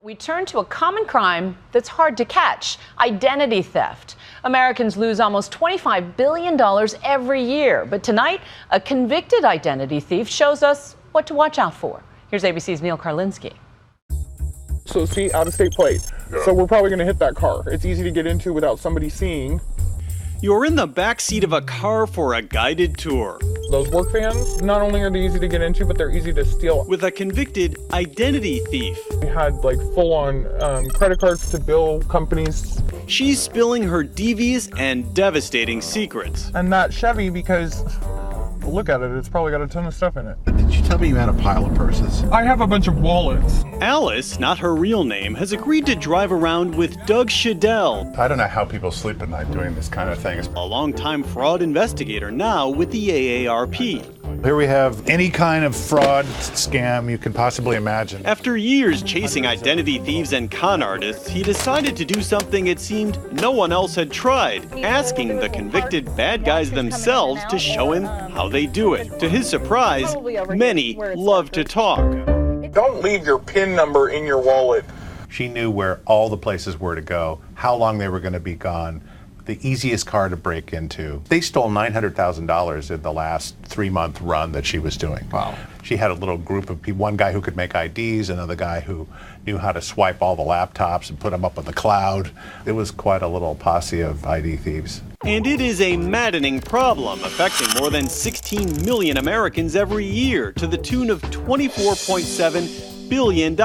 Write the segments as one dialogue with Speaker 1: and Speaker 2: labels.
Speaker 1: We turn to a common crime that's hard to catch: identity theft. Americans lose almost $25 billion every year. But tonight, a convicted identity thief shows us what to watch out for. Here's ABC's Neil Karlinski.
Speaker 2: So see, out-of-state plate. Yeah. So we're probably going to hit that car. It's easy to get into without somebody seeing.
Speaker 3: You're in the back seat of a car for a guided tour.
Speaker 2: Those work vans, not only are they easy to get into, but they're easy to steal.
Speaker 3: With a convicted identity thief.
Speaker 2: We had like full-on credit cards to bill companies.
Speaker 3: She's spilling her devious and devastating secrets.
Speaker 2: And that Chevy, because look at it, it's probably got a ton of stuff in it.
Speaker 4: Did you tell me you had a pile of purses?
Speaker 2: I have a bunch of wallets.
Speaker 3: Alice, not her real name, has agreed to drive around with Doug Shadell.
Speaker 4: I don't know how people sleep at night doing this kind of thing.
Speaker 3: A longtime fraud investigator now with the AARP.
Speaker 4: Here we have any kind of fraud scam you can possibly imagine.
Speaker 3: After years chasing identity thieves and con artists, he decided to do something it seemed no one else had tried, asking the convicted bad guys themselves to show him how they do it. To his surprise, many love to talk.
Speaker 2: Don't leave your PIN number in your wallet.
Speaker 4: She knew where all the places were to go, how long they were going to be gone, the easiest car to break into. They stole $900,000 in the last 3-month run that she was doing.
Speaker 2: Wow.
Speaker 4: She had a little group of people, one guy who could make IDs, another guy who knew how to swipe all the laptops and put them up on the cloud. It was quite a little posse of ID thieves.
Speaker 3: And it is a maddening problem affecting more than 16 million Americans every year to the tune of $24.7 billion.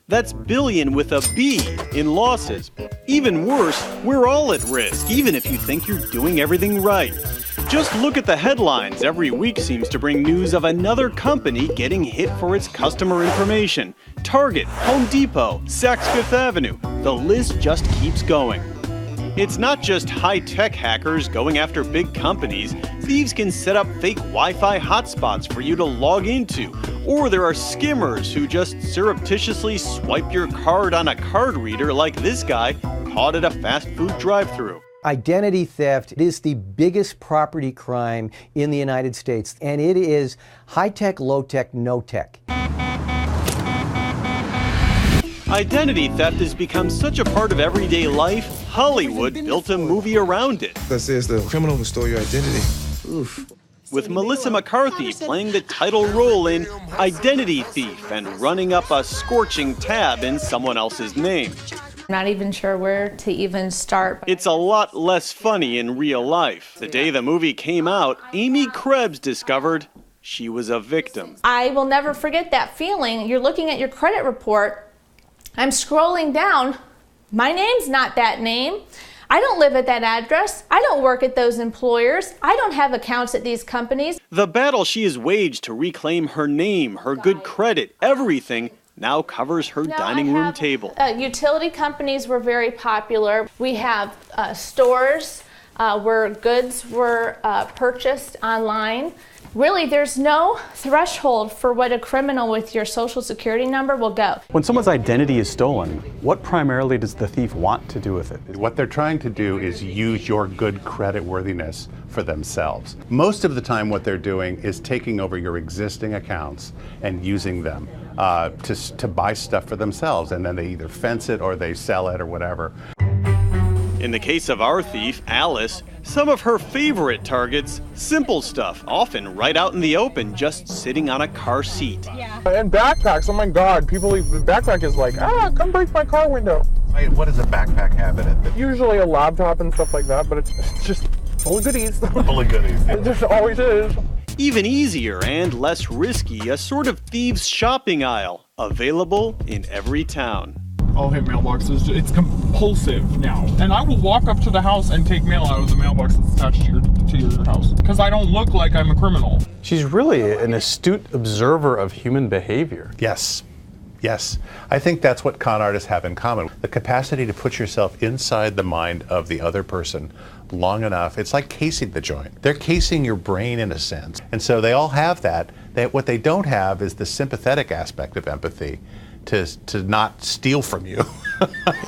Speaker 3: That's billion with a B in losses. Even worse, we're all at risk, even if you think you're doing everything right. Just look at the headlines. Every week seems to bring news of another company getting hit for its customer information. Target, Home Depot, Saks Fifth Avenue. The list just keeps going. It's not just high-tech hackers going after big companies. Thieves can set up fake Wi-Fi hotspots for you to log into. Or there are skimmers who just surreptitiously swipe your card on a card reader like this guy caught at a fast food drive-thru.
Speaker 5: Identity theft is the biggest property crime in the United States, and it is high-tech, low-tech, no-tech.
Speaker 3: Identity theft has become such a part of everyday life, Hollywood built a movie around it.
Speaker 6: That says the criminal who stole your identity. Oof.
Speaker 3: With Melissa McCarthy playing the title role in Identity Thief and running up a scorching tab in someone else's name.
Speaker 7: Not even sure where to even start.
Speaker 3: It's a lot less funny in real life. The day the movie came out, Amy Krebs discovered she was a victim.
Speaker 7: I will never forget that feeling. You're looking at your credit report. I'm scrolling down. My name's not that name. I don't live at that address. I don't work at those employers. I don't have accounts at these companies.
Speaker 3: The battle she has waged to reclaim her name, her good credit, everything now covers her dining room table.
Speaker 7: Utility companies were very popular. We have stores where goods were purchased online. Really, there's no threshold for what a criminal with your social security number will go.
Speaker 8: When someone's identity is stolen, what primarily does the thief want to do with it?
Speaker 4: What they're trying to do is use your good credit worthiness for themselves. Most of the time what they're doing is taking over your existing accounts and using them to buy stuff for themselves, and then they either fence it or they sell it or whatever.
Speaker 3: In the case of our thief, Alice, some of her favorite targets, simple stuff, often right out in the open, just sitting on a car seat.
Speaker 2: Yeah. And backpacks, oh my God, the backpack is like, come break my car window.
Speaker 4: What does a backpack have in it?
Speaker 2: Usually a laptop and stuff like that, but it's just full of goodies.
Speaker 4: Full of goodies.
Speaker 2: It just always is.
Speaker 3: Even easier and less risky, a sort of thieves' shopping aisle, available in every town.
Speaker 2: I'll hit mailboxes. It's compulsive now. And I will walk up to the house and take mail out of the mailbox that's attached to your house. Because I don't look like I'm a criminal.
Speaker 8: She's really an astute observer of human behavior.
Speaker 4: Yes. Yes. I think that's what con artists have in common. The capacity to put yourself inside the mind of the other person long enough. It's like casing the joint. They're casing your brain in a sense. And so they all have that. What they don't have is the sympathetic aspect of empathy. To not steal from you.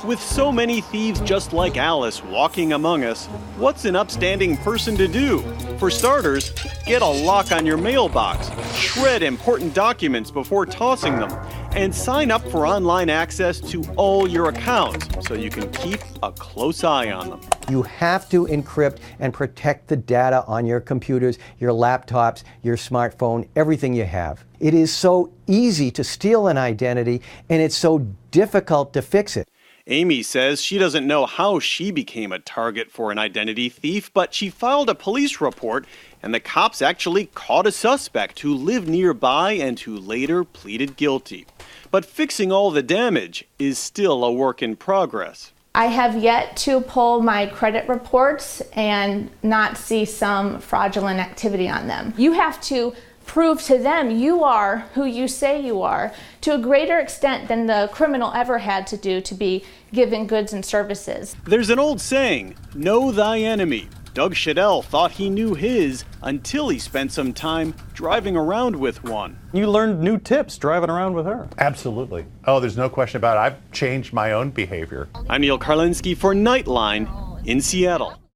Speaker 3: With so many thieves just like Alice walking among us, what's an upstanding person to do? For starters, get a lock on your mailbox, shred important documents before tossing them, and sign up for online access to all your accounts so you can keep a close eye on them.
Speaker 5: You have to encrypt and protect the data on your computers, your laptops, your smartphone, everything you have. It is so easy to steal an identity, and it's so difficult to fix it.
Speaker 3: Amy says she doesn't know how she became a target for an identity thief, but she filed a police report, and the cops actually caught a suspect who lived nearby and who later pleaded guilty. But fixing all the damage is still a work in progress.
Speaker 7: I have yet to pull my credit reports and not see some fraudulent activity on them. You have to prove to them you are who you say you are to a greater extent than the criminal ever had to do to be given goods and services.
Speaker 3: There's an old saying, know thy enemy. Doug Shadell thought he knew his until he spent some time driving around with one.
Speaker 8: You learned new tips driving around with her.
Speaker 4: Absolutely. Oh, there's no question about it. I've changed my own behavior.
Speaker 3: I'm Neil Karlinski for Nightline in Seattle.